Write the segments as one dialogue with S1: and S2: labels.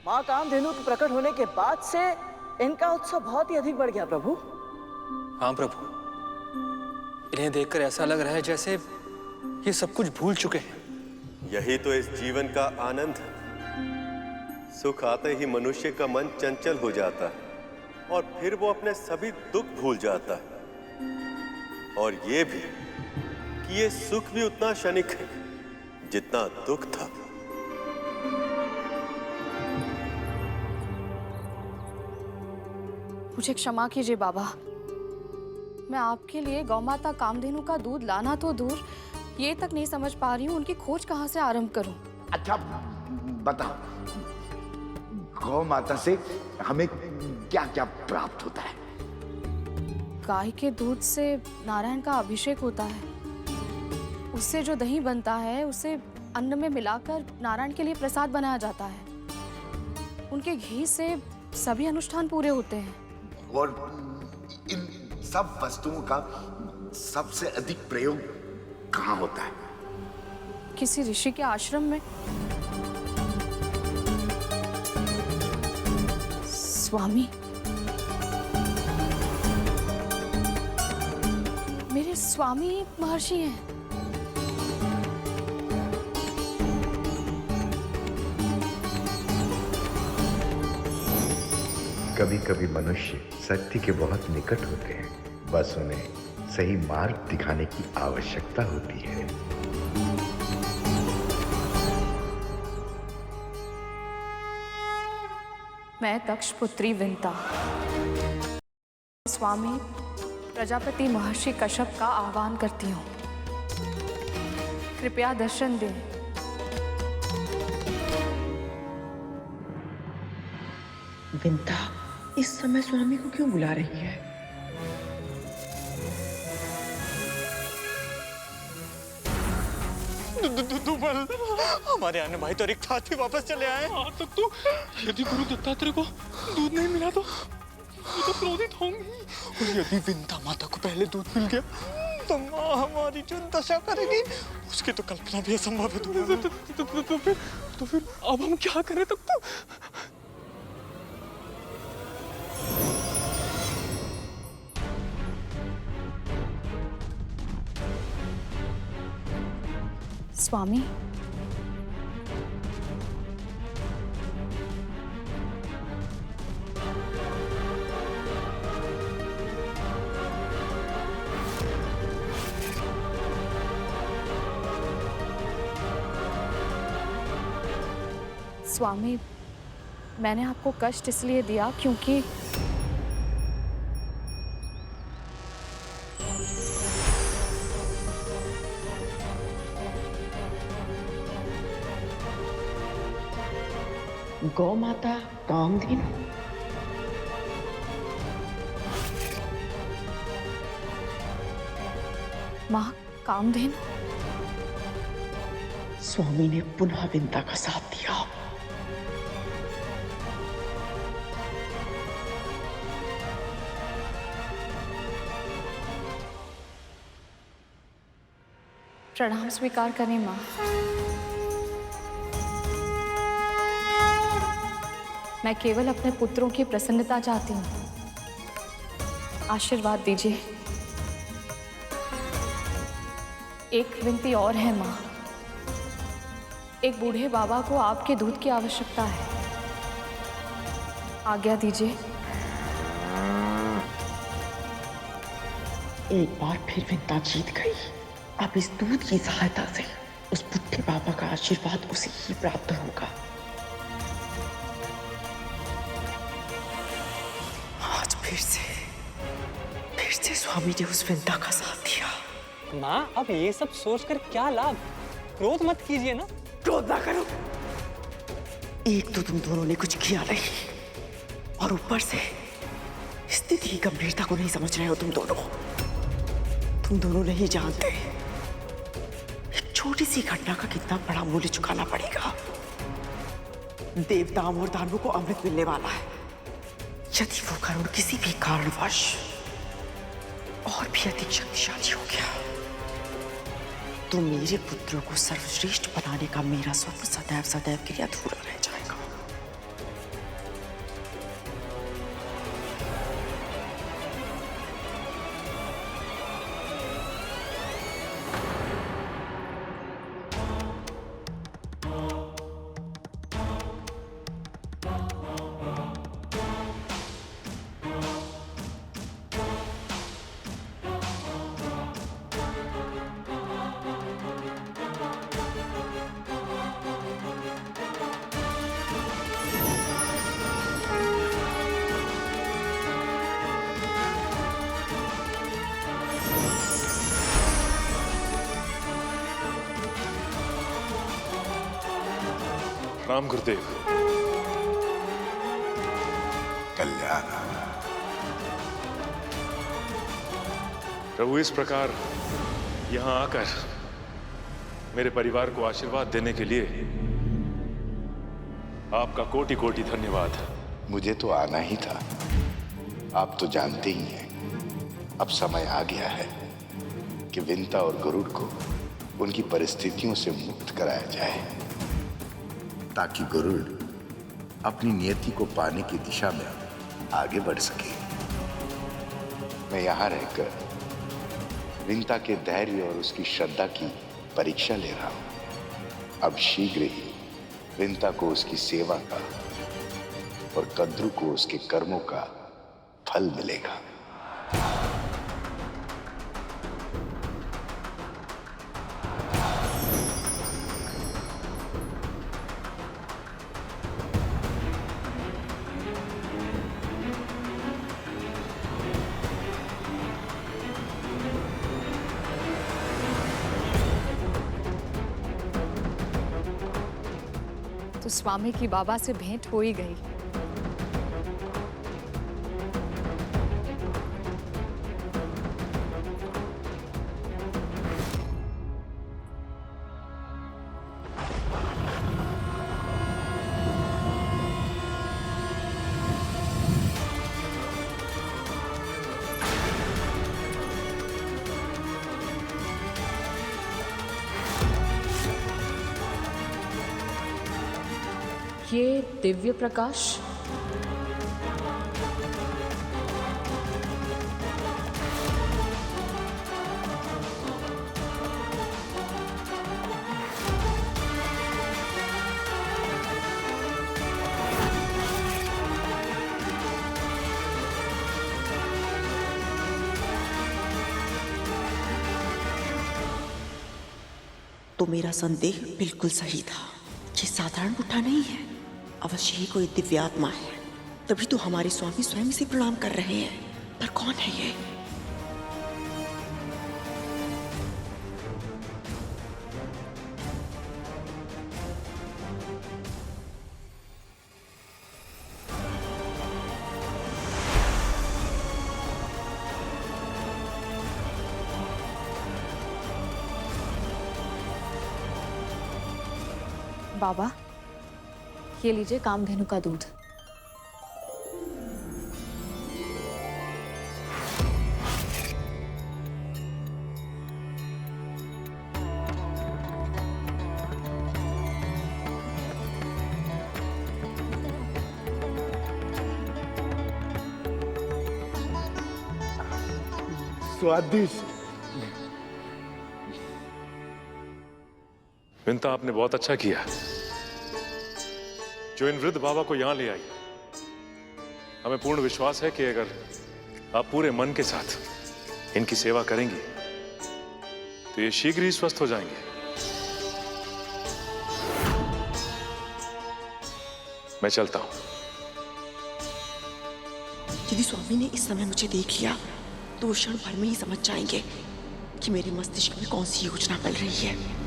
S1: माँ कामधेनु के प्रकट होने के बाद से इनका उत्साह बहुत ही अधिक बढ़ गया प्रभु।
S2: हाँ प्रभु, इन्हें देखकर ऐसा लग रहा है जैसे ये सब कुछ भूल चुके हैं।
S3: यही तो इस जीवन का आनंद है। सुख आते ही मनुष्य का मन चंचल हो जाता है और फिर वो अपने सभी दुख भूल जाता है। और ये भी कि ये सुख भी उतना क्षणिक है जितना दुख था।
S4: मुझे क्षमा कीजिए बाबा, मैं आपके लिए गौमाता कामधेनु का दूध लाना तो दूर, ये तक नहीं समझ पा रही हूँ उनकी खोज कहाँ से आरंभ करूं।
S5: अच्छा बताओ, गौ माता से हमें क्या क्या प्राप्त होता है?
S4: गाय के दूध से नारायण का अभिषेक होता है, उससे जो दही बनता है उसे अन्न में मिलाकर नारायण के लिए प्रसाद बनाया जाता है। उनके घी से सभी अनुष्ठान पूरे होते हैं।
S5: और इन सब वस्तुओं का सबसे अधिक प्रयोग कहाँ होता है?
S4: किसी ऋषि के आश्रम में। स्वामी, मेरे स्वामी महर्षि हैं।
S6: कभी कभी मनुष्य सत्य के बहुत निकट होते हैं, बस उन्हें सही मार्ग दिखाने की आवश्यकता होती है।
S4: मैं दक्ष पुत्री विंता स्वामी प्रजापति महर्षि कश्यप का आह्वान करती हूँ, कृपया दर्शन दें।
S7: विंता इस समय स्वामी को क्यों बुला रही है?
S2: हमारे आने भाई तो रिक्त हाथ ही वापस चले आए।
S8: आज तक तो यदि गुरु दत्तात्रेय को दूध नहीं मिला तो वो तो क्रोधित होंगी, और यदि विंता माता को पहले दूध मिल गया तो माँ हमारी जो दशा करेगी उसकी तो कल्पना भी असंभव है। तो फिर अब हम क्या करें? तब तो
S4: स्वामी, स्वामी, मैंने आपको कष्ट इसलिए दिया क्योंकि
S7: गौ माता कामधेनु?
S4: माँ कामधेनु?
S7: स्वामी ने पुनः विंता का साथ दिया।
S4: प्रणाम स्वीकार करें माँ। मैं केवल अपने पुत्रों की प्रसन्नता चाहती हूँ, आशीर्वाद दीजिए। एक विनती और है माँ, एक बूढ़े बाबा को आपके दूध की आवश्यकता है, आज्ञा दीजिए।
S7: एक बार फिर विंता जीत गई। अब इस दूध की सहायता से उस बुढ़े बाबा का आशीर्वाद उसे ही प्राप्त होगा। आज फिर से स्वामी ने उस विंता का साथ दिया।
S8: माँ अब ये सब सोचकर क्या लाभ? क्रोध मत कीजिए ना।
S7: क्रोध ना करो। एक तो तुम दोनों ने कुछ किया नहीं, और ऊपर से स्थिति की गंभीरता को नहीं समझ रहे हो। तुम दोनों नहीं जानते एक छोटी सी घटना का कितना बड़ा मूल्य चुकाना पड़ेगा। देवताओं और दानवों को अमृत मिलने वाला है। यदि वो करुण किसी भी कारणवश और भी अधिक शक्तिशाली हो गया तो मेरे पुत्रों को सर्वश्रेष्ठ बनाने का मेरा स्वप्न सदैव सदैव के लिए अधूरा रह जाएगा।
S9: प्रणाम गुरुदेव।
S6: कल्याण।
S9: प्रभु, इस प्रकार यहां आकर मेरे परिवार को आशीर्वाद देने के लिए आपका कोटि कोटि धन्यवाद।
S6: मुझे तो आना ही था। आप तो जानते ही हैं, अब समय आ गया है कि विंता और गरुड़ को उनकी परिस्थितियों से मुक्त कराया जाए, ताकि गरुड़ अपनी नियति को पाने की दिशा में आगे बढ़ सके। मैं यहां रहकर विंता के धैर्य और उसकी श्रद्धा की परीक्षा ले रहा हूं। अब शीघ्र ही विंता को उसकी सेवा का और कद्रू को उसके कर्मों का फल मिलेगा।
S4: तो स्वामी की बाबा से भेंट हो ही गई। ये दिव्य प्रकाश
S7: तो मेरा संदेह बिल्कुल सही था। ये साधारण बुड्ढा नहीं है, अवश्य ही कोई दिव्य आत्मा है। तभी तो हमारे स्वामी स्वयं से प्रणाम कर रहे हैं। पर कौन है ये?
S4: बाबा, ये लीजिए कामधेनु का दूध।
S5: स्वादिष्ट।
S9: विंता, आपने बहुत अच्छा किया जो इन वृद्ध बाबा को यहां ले आई। हमें पूर्ण विश्वास है कि अगर आप पूरे मन के साथ इनकी सेवा करेंगी तो ये शीघ्र ही स्वस्थ हो जाएंगे। मैं चलता हूं।
S7: यदि स्वामी ने इस समय मुझे देख लिया तो वो क्षण भर में ही समझ जाएंगे कि मेरे मस्तिष्क में कौन सी योजना चल रही है।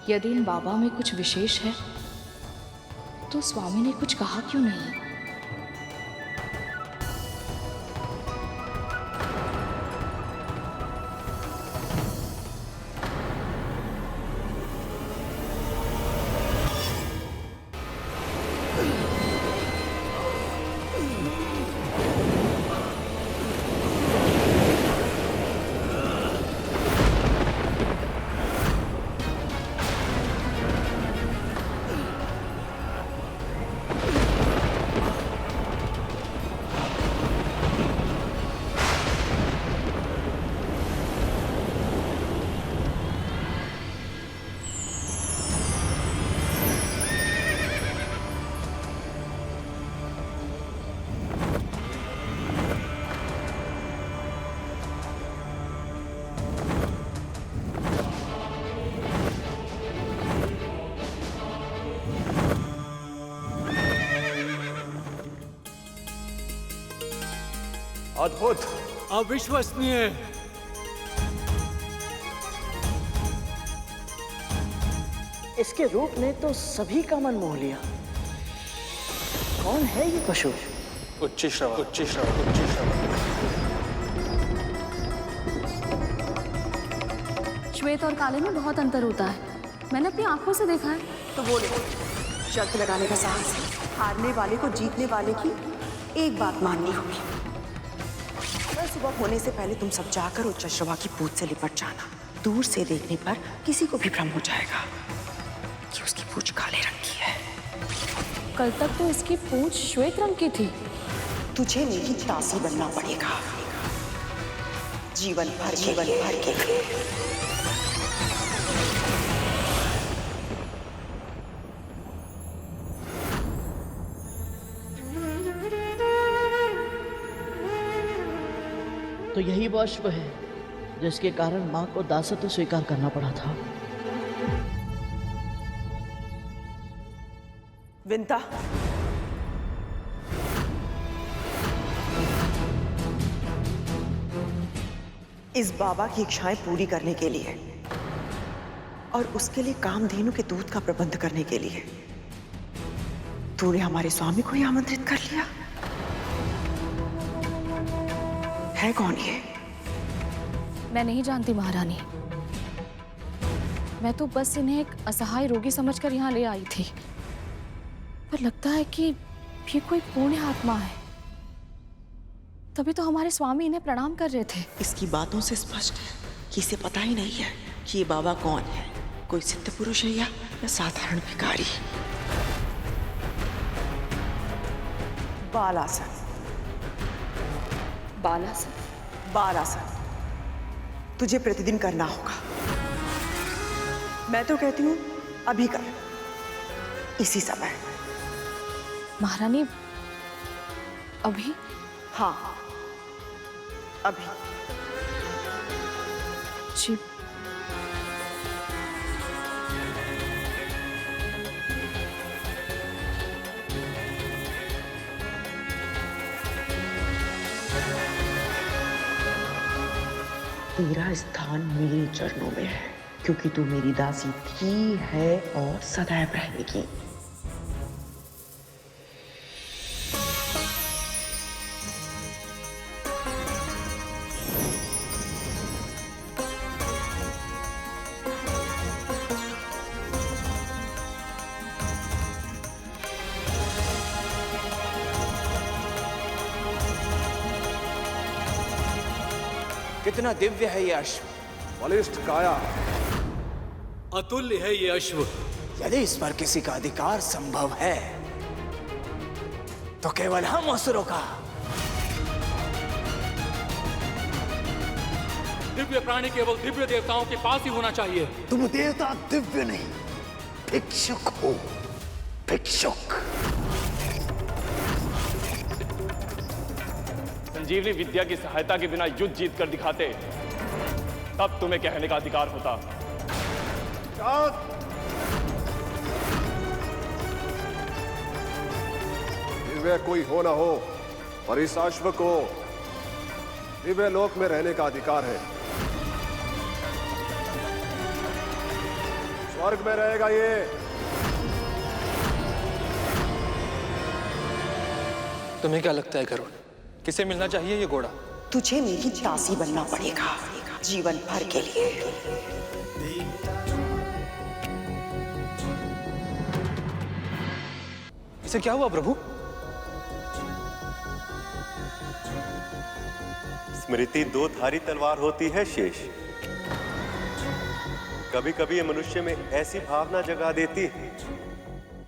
S4: यदि इन बाबा में कुछ विशेष है तो स्वामी ने कुछ कहा क्यों नहीं?
S3: अद्भुत,
S8: अविश्वसनीय।
S1: इसके रूप ने तो सभी का मन मोह लिया। कौन है ये पशु?
S2: उच्चश्रवा, उच्चश्रवा, उच्चश्रवा।
S4: श्वेत और काले में बहुत अंतर होता है, मैंने अपनी आंखों से देखा है।
S7: तो बोलो, शर्त लगाने का साहस है। हारने वाले को जीतने वाले की एक बात माननी होगी। कल सुबह होने से पहले तुम सब जाकर उच्चश्रवा की पूंछ से लिपट जाना। दूर से देखने पर किसी को भी भ्रम हो जाएगा कि उसकी पूंछ काले रंग की है।
S4: कल तक तो इसकी पूंछ श्वेत रंग की थी।
S7: तुझे मेरी दासी बनना पड़ेगा, जीवन भर के लिए।
S1: तो यही वो अश्व है जिसके कारण माँ को दासत्व स्वीकार करना पड़ा था।
S7: विंता, इस बाबा की इच्छाएं पूरी करने के लिए और उसके लिए कामधेनु के दूध का प्रबंध करने के लिए तूने हमारे स्वामी को ही आमंत्रित कर लिया। है कौन ये?
S4: मैं नहीं जानती महारानी, मैं तो बस इन्हें एक असहाय रोगी समझकर यहाँ ले आई थी, पर लगता है कि ये कोई पुण्य आत्मा है। तभी तो हमारे स्वामी इन्हें प्रणाम कर रहे थे।
S7: इसकी बातों से स्पष्ट है कि इसे पता ही नहीं है कि ये बाबा कौन है, कोई सिद्ध पुरुष है या साधारण भिखारी। बालासन,
S4: बालासन,
S7: बालासन तुझे प्रतिदिन करना होगा। मैं तो कहती हूं अभी कर, इसी समय।
S4: महारानी अभी?
S7: हाँ, अभी।
S4: जी।
S7: तेरा स्थान मेरे चरणों में है, क्योंकि तू मेरी दासी थी, है और सदैव रहेगी।
S10: कितना दिव्य है ये अश्व,
S3: बलिष्ठ काया,
S8: अतुल्य है ये अश्व।
S10: यदि इस पर किसी का अधिकार संभव है तो केवल हम असुरों का।
S8: दिव्य प्राणी केवल दिव्य देवताओं के पास ही होना चाहिए।
S6: तुम देवता दिव्य नहीं, भिक्षुक हो, भिक्षुक।
S11: संजीवनी विद्या की सहायता के बिना युद्ध जीत कर दिखाते, तब तुम्हें कहने का अधिकार होता।
S3: दिव्य कोई हो ना हो, पर इस अश्व को दिव्य लोक में रहने का अधिकार है। स्वर्ग में रहेगा ये।
S2: तुम्हें क्या लगता है गरुड़, किसे मिलना चाहिए ये घोड़ा?
S7: तुझे मेरी दासी बनना पड़ेगा, जीवन भर के लिए।
S2: इसे क्या हुआ प्रभु?
S3: स्मृति दो धारी तलवार होती है शेष। कभी कभी ये मनुष्य में ऐसी भावना जगा देती है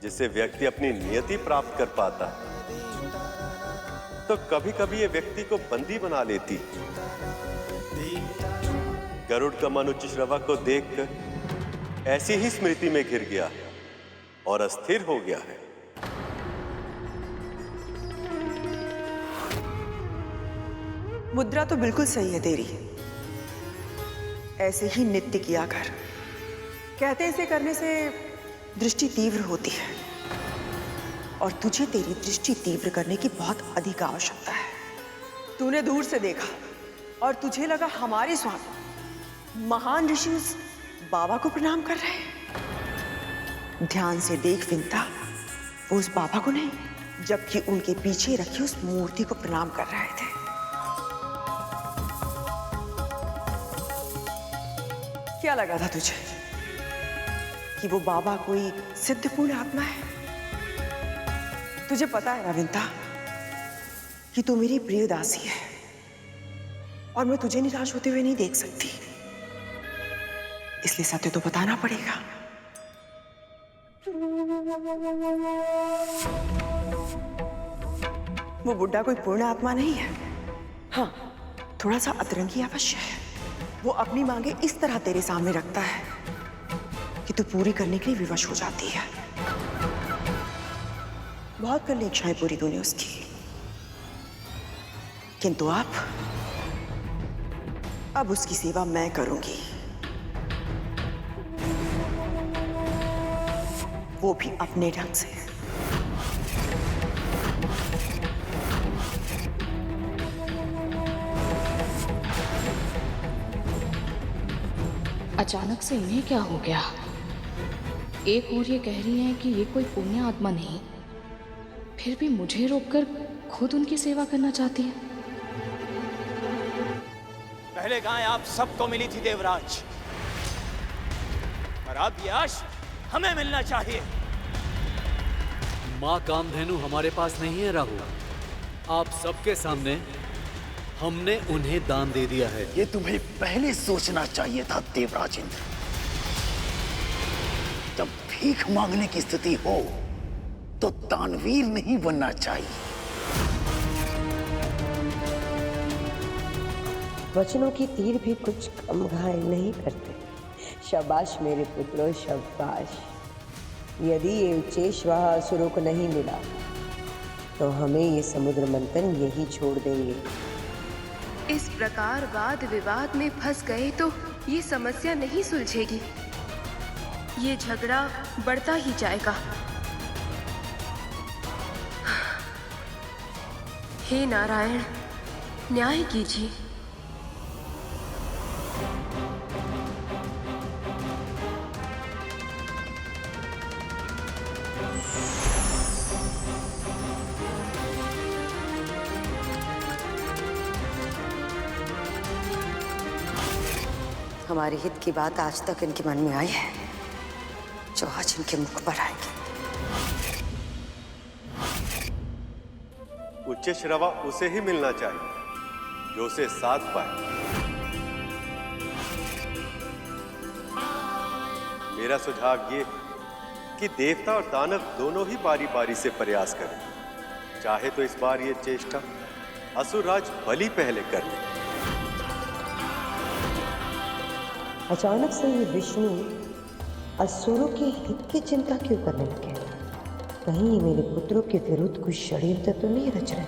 S3: जिससे व्यक्ति अपनी नियति प्राप्त कर पाता है, तो कभी कभी ये व्यक्ति को बंदी बना लेती। गरुड़ का मन उच्चश्रवा को देखकर ऐसी ही स्मृति में घिर गया और अस्थिर हो गया है।
S7: मुद्रा तो बिल्कुल सही है तेरी, ऐसे ही नित्य किया कर। कहते हैं इसे करने से दृष्टि तीव्र होती है, और तुझे तेरी दृष्टि तीव्र करने की बहुत अधिक आवश्यकता है। तूने दूर से देखा और तुझे लगा हमारे स्वामी महान ऋषि उस बाबा को प्रणाम कर रहे हैं। ध्यान से देख विंता, वो उस बाबा को नहीं, जबकि उनके पीछे रखी उस मूर्ति को प्रणाम कर रहे थे। क्या लगा था तुझे कि वो बाबा कोई सिद्धपूर्ण आत्मा है? तुझे पता है रविंता कि तू मेरी प्रिय दासी है और मैं तुझे निराश होते हुए नहीं देख सकती, इसलिए सत्य तो बताना पड़ेगा। वो बुड्ढा कोई पूर्ण आत्मा नहीं है। हाँ, थोड़ा सा अतरंगी अवश्य है। वो अपनी मांगे इस तरह तेरे सामने रखता है कि तू पूरी करने के लिए विवश हो जाती है। बहुत कर ली इच्छाएं पूरी तूने उसकी, किंतु अब उसकी सेवा मैं करूंगी, वो भी अपने ढंग से।
S4: अचानक से इन्हें क्या हो गया? एक ओर ये कह रही हैं कि ये कोई पुण्य आत्मा नहीं, फिर भी मुझे रोककर खुद उनकी सेवा करना चाहती है।
S10: पहले गाय आप सबको मिली थी देवराज, और अब यश हमें मिलना चाहिए।
S12: माँ कामधेनु हमारे पास नहीं है राहुल, आप सबके सामने हमने उन्हें दान दे दिया है।
S6: ये तुम्हें पहले सोचना चाहिए था देवराज इंद्र। जब भीख मांगने की स्थिति हो तो दानवीर नहीं बनना चाहिए।
S13: वचनों की तीर भी कुछ कम घायल नहीं करते। शाबाश मेरे पुत्रों, शाबाश। यदि ये उच्चेश्वाहा असुरों को नहीं मिला तो हमें ये समुद्र मंथन यही छोड़ देंगे।
S14: इस प्रकार वाद विवाद में फंस गए तो ये समस्या नहीं सुलझेगी, ये झगड़ा बढ़ता ही जाएगा। हे नारायण, न्याय कीजिए।
S13: हमारे हित की बात आज तक इनके मन में आई है, जो आज इनके मुख पर आएगी।
S3: उच्च श्रवा उसे ही मिलना चाहिए जो उसे साध पाए। मेरा सुझाव ये कि देवता और दानव दोनों ही बारी बारी से प्रयास करें। चाहे तो इस बार ये चेष्टा असुरराज बलि पहले कर ले।
S13: अचानक से ये विष्णु असुरों के हित की चिंता क्यों करने लगे? कहीं ये मेरे पुत्रों के विरुद्ध कुछ षड्यंत्र तो नहीं रच रहे?